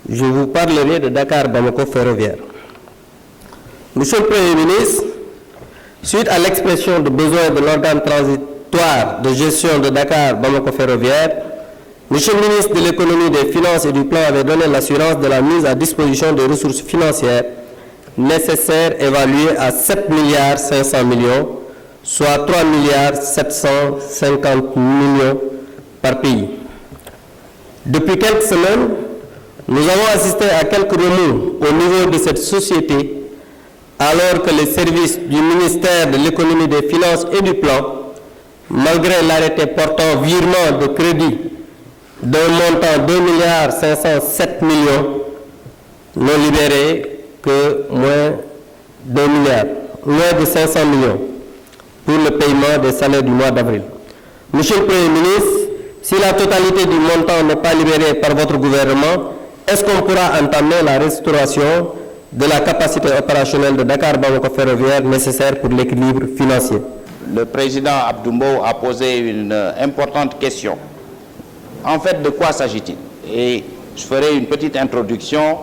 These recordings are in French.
je vous parlerai de Dakar-Bamako ferroviaire. Monsieur le Premier ministre, suite à l'expression de besoin de l'organe transitoire de gestion de Dakar-Bamako ferroviaire, Monsieur le ministre de l'économie, des finances et du plan avait donné l'assurance de la mise à disposition des ressources financières nécessaires évaluées à 7 milliards 500 millions, soit 3 milliards 750 millions par pays. Depuis quelques semaines, nous avons assisté à quelques remous au niveau de cette société, alors que les services du ministère de l'économie, des finances et du plan, malgré l'arrêté portant virement de crédit d'un montant de 2 milliards 507 millions, n'ont libéré que moins de 500 millions pour le paiement des salaires du mois d'avril. Monsieur le Premier ministre, si la totalité du montant n'est pas libérée par votre gouvernement, est-ce qu'on pourra entamer la restauration de la capacité opérationnelle de Dakar-Bamako ferroviaire nécessaire pour l'équilibre financier? Le président Abdou Mbow a posé une importante question. En fait, de quoi s'agit-il? Et je ferai une petite introduction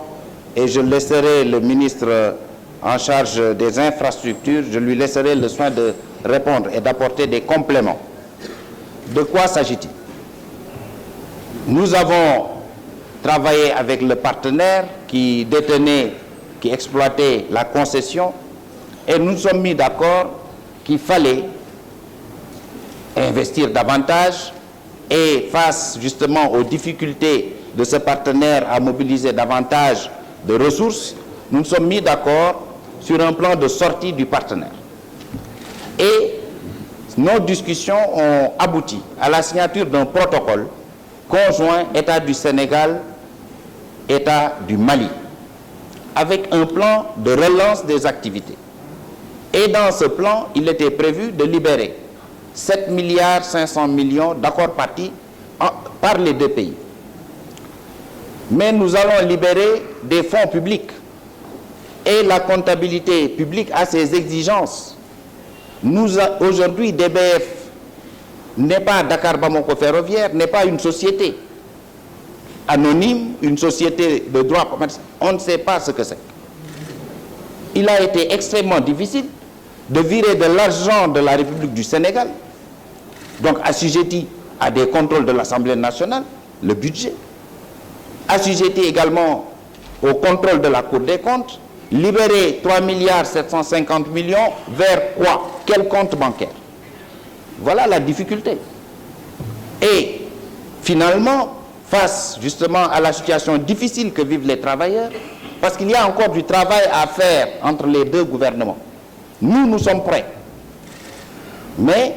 et je laisserai le ministre en charge des infrastructures, je lui laisserai le soin de répondre et d'apporter des compléments. De quoi s'agit-il? Nous avons travaillé avec le partenaire qui exploitait la concession et nous nous sommes mis d'accord qu'il fallait investir davantage et face justement aux difficultés de ce partenaire à mobiliser davantage de ressources, nous nous sommes mis d'accord sur un plan de sortie du partenaire. Et nos discussions ont abouti à la signature d'un protocole conjoint État du Sénégal, État du Mali, avec un plan de relance des activités. Et dans ce plan, il était prévu de libérer 7 milliards 500 millions d'accords partis par les deux pays. Mais nous allons libérer des fonds publics. Et la comptabilité publique a ses exigences. Aujourd'hui, DBF n'est pas Dakar-Bamako ferroviaire, n'est pas une société anonyme, une société de droit commercial. On ne sait pas ce que c'est. Il a été extrêmement difficile de virer de l'argent de la République du Sénégal, donc assujetti à des contrôles de l'Assemblée nationale, le budget, assujetti également au contrôle de la Cour des comptes, libérer 3 milliards 750 millions vers quoi? Quel compte bancaire? Voilà la difficulté. Et finalement, face justement à la situation difficile que vivent les travailleurs, parce qu'il y a encore du travail à faire entre les deux gouvernements, nous sommes prêts. Mais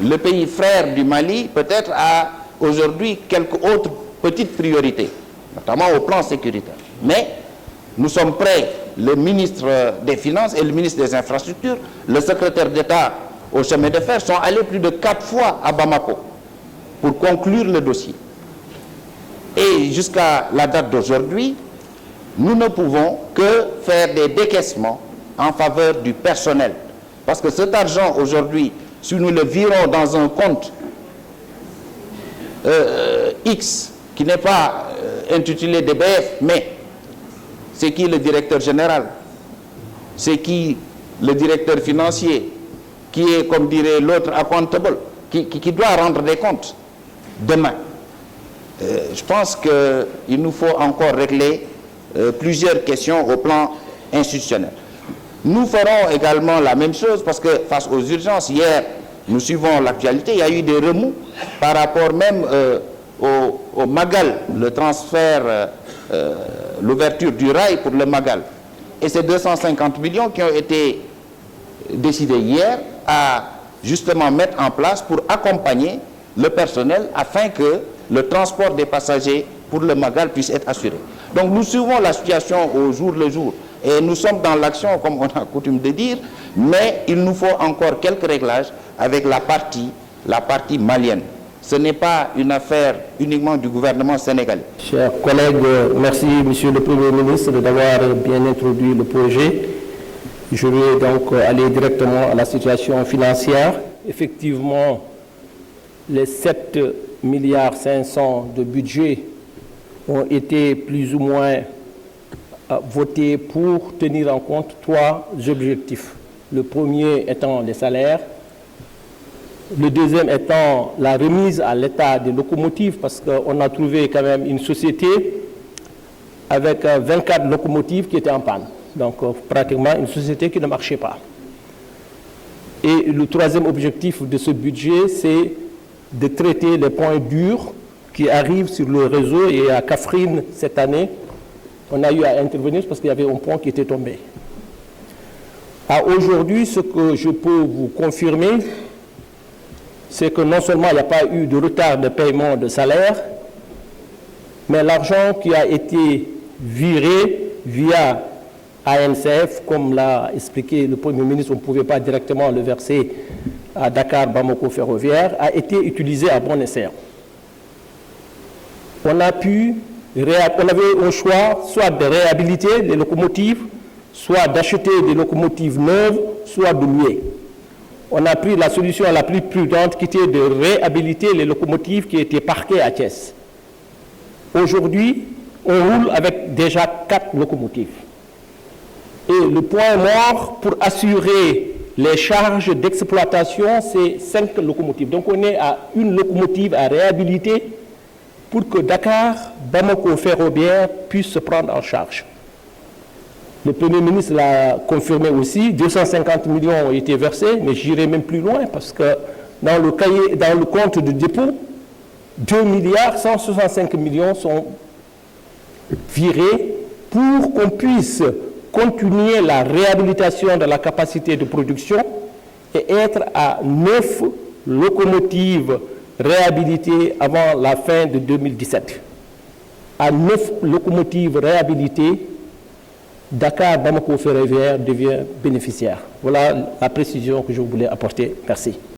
le pays frère du Mali peut-être a aujourd'hui quelques autres petites priorités, notamment au plan sécuritaire. Mais nous sommes prêts, le ministre des Finances et le ministre des Infrastructures, le secrétaire d'État au chemin de fer sont allés plus de 4 fois à Bamako pour conclure le dossier. Et jusqu'à la date d'aujourd'hui, nous ne pouvons que faire des décaissements en faveur du personnel. Parce que cet argent aujourd'hui, si nous le virons dans un compte X, qui n'est pas intitulé DBF, mais c'est qui le directeur général? C'est qui le directeur financier? Qui est, comme dirait l'autre, accountable, qui doit rendre des comptes demain? Je pense qu'il nous faut encore régler plusieurs questions au plan institutionnel. Nous ferons également la même chose parce que face aux urgences, hier, nous suivons l'actualité, il y a eu des remous par rapport même au Magal, le transfert, l'ouverture du rail pour le Magal. Et ces 250 millions qui ont été décidés hier à justement mettre en place pour accompagner le personnel afin que le transport des passagers pour le Magal puisse être assuré. Donc nous suivons la situation au jour le jour et nous sommes dans l'action comme on a coutume de dire, mais il nous faut encore quelques réglages avec la partie malienne. Ce n'est pas une affaire uniquement du gouvernement sénégalais. Chers collègues, merci Monsieur le Premier ministre d'avoir bien introduit le projet. Je vais donc aller directement à la situation financière. Effectivement, les 7 milliards 500 de budget ont été plus ou moins votés pour tenir en compte 3 objectifs. Le premier étant les salaires, le deuxième étant la remise à l'état des locomotives, parce qu'on a trouvé quand même une société avec 24 locomotives qui étaient en panne. Donc pratiquement une société qui ne marchait pas. Et le troisième objectif de ce budget, c'est de traiter les points durs qui arrivent sur le réseau. Et à Kaffrine, cette année, on a eu à intervenir parce qu'il y avait un pont qui était tombé. Aujourd'hui, ce que je peux vous confirmer, c'est que non seulement il n'y a pas eu de retard de paiement de salaire, mais l'argent qui a été viré via ANCF, comme l'a expliqué le Premier ministre, on ne pouvait pas directement le verser à Dakar Bamako Ferroviaire, a été utilisé à bon escient. On avait un choix soit de réhabiliter les locomotives, soit d'acheter des locomotives neuves, soit de louer. On a pris la solution la plus prudente qui était de réhabiliter les locomotives qui étaient parquées à Thiès. Aujourd'hui, on roule avec déjà 4 locomotives. Et le point mort pour assurer les charges d'exploitation, c'est 5 locomotives. Donc on est à une locomotive à réhabiliter pour que Dakar Bamako Ferroviaire puisse se prendre en charge. Le Premier ministre l'a confirmé aussi, 250 millions ont été versés, mais j'irai même plus loin parce que dans le compte de dépôt, 2 milliards 165 millions sont virés pour qu'on puisse continuer la réhabilitation de la capacité de production et être à 9 locomotives réhabilitées avant la fin de 2017. À 9 locomotives réhabilitées, Dakar Bamako Ferroviaire devient bénéficiaire. Voilà la précision que je voulais apporter. Merci.